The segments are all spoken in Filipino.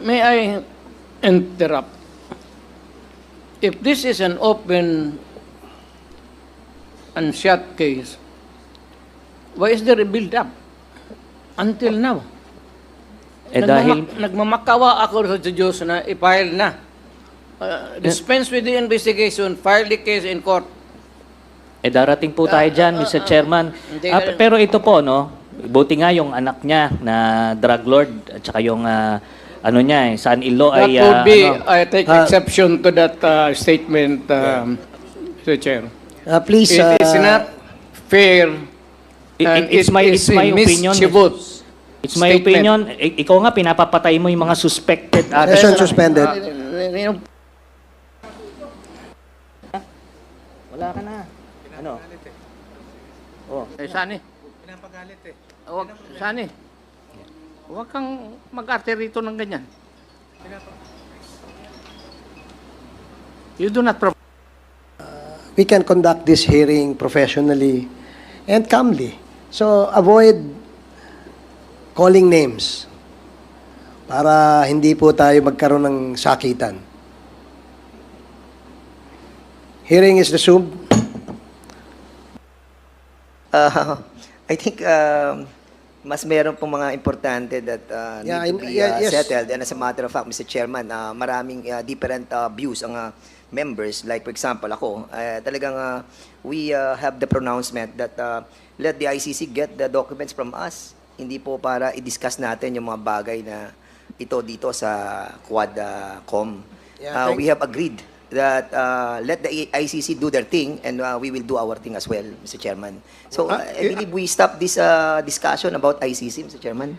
May I interrupt? If this is an open and shut case, why is there a build-up until now? Dahil Nagmamakawa ako sa Diyos na i-file na. Dispense with the investigation, file the case in court. darating po tayo dyan, Mr. Chairman. hindi Pero ito po, no, buti nga yung anak niya na drug lord at saka yung ano niya, son-in-law That ay would be, ano, I take exception to that statement, Mr. Chair. Please, It is not fair. And it's my opinion. mischievous It's my statement. opinion. Ikaw nga pinapapatay mo yung mga suspected session suspended. Wala ka na. Ano? Oh. Sani. Pinapagalit Huwag, Sani. Huwag kang mag-arte rito ng ganyan. You do not provide. We can conduct this hearing professionally and calmly. So, avoid calling names para hindi po tayo magkaroon ng sakitan. Hearing is resumed. I think mas meron pong mga importante that need to be yes. settled. And as a matter of fact, Mr. Chairman, maraming different views ang members. Like for example, ako, talagang we have the pronouncement that let the ICC get the documents from us. Hindi po para i-discuss natin yung mga bagay na ito dito sa Quadcom. We have agreed that let the ICC do their thing and we will do our thing as well, Mr. Chairman. So I believe we stop this discussion about ICC, Mr. Chairman.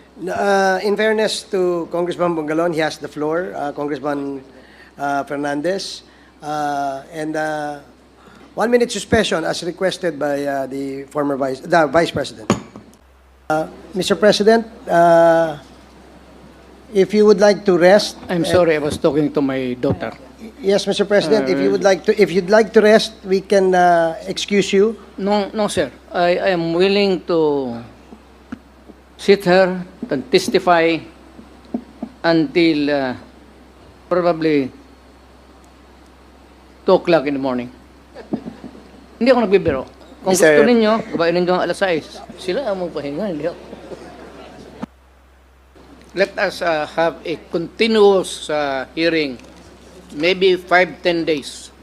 In fairness to Congressman Bongalon, he has the floor. Congressman Fernandez. And 1 minute suspension as requested by the Vice President. Mr. President, if you would like to rest. I'm sorry, I was talking to my daughter. Yes, Mr. President, if you'd like to rest, we can excuse you. No, sir. I am willing to sit here and testify until probably 2 o'clock in the morning. Hindi ako nagbibiro. Kung Sir, gusto ninyo, gabain ninyo ang alas 6. Sila ang magpahinga, hindi ako. Let us have a continuous hearing, maybe 5-10 days.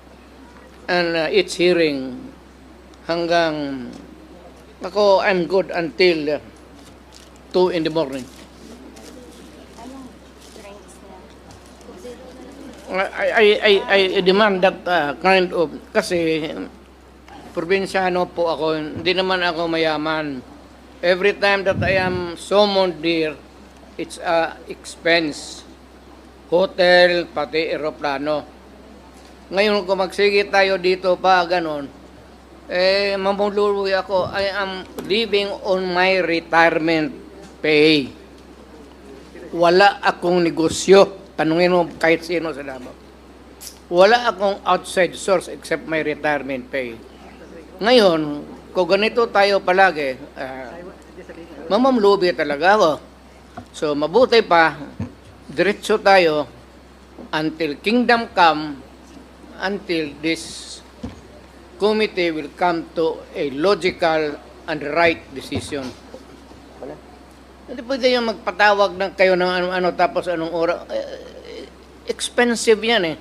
And each hearing hanggang, ako, I'm good until 2 in the morning. I demand that kind of, kasi probinsyano po ako, hindi naman ako mayaman. Every time that I am summoned there, it's a expense. Hotel, pati aeroplano. Ngayon kung magsige tayo dito pa, ganon, mamuluwi ako. I am living on my retirement pay. Wala akong negosyo. Tanungin mo kahit sino sa Davao. Wala akong outside source except my retirement pay. Ngayon, kung ganito tayo palagi, mamamlubi talaga ako. So, mabuti pa, diretso tayo until kingdom come, until this committee will come to a logical and right decision. Hindi pwede yung magpatawag ng kayo ng ano-ano tapos anong oras. Expensive yan eh.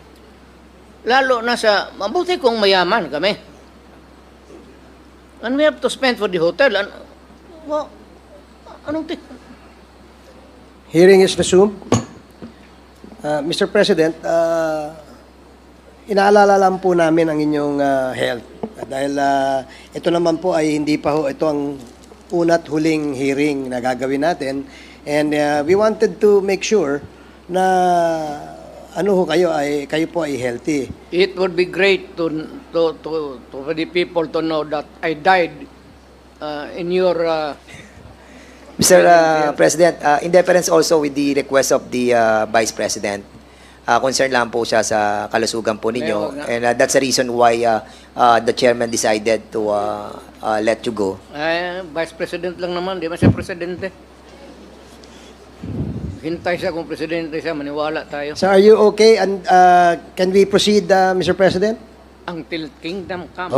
Lalo na sa, mabuti kung mayaman kami. And we have to spend for the hotel. Anong Hearing is resumed. Mr. President, inaalala lang po namin ang inyong health. Dahil ito naman po ay hindi pa ho, ito ang una't huling hearing na gagawin natin. And we wanted to make sure na kayo po ay healthy. It would be great for the people to know that I died in your... Mr. President, in deference also with the request of the Vice President, concerned lang po siya sa kalusugan po ninyo. And that's the reason why the Chairman decided to let you go. Vice President lang naman, di ba siya Presidente? hintay siya kung presidente siya, maniwala tayo. So are you okay? And can we proceed, Mr. President? Until kingdom come. Okay.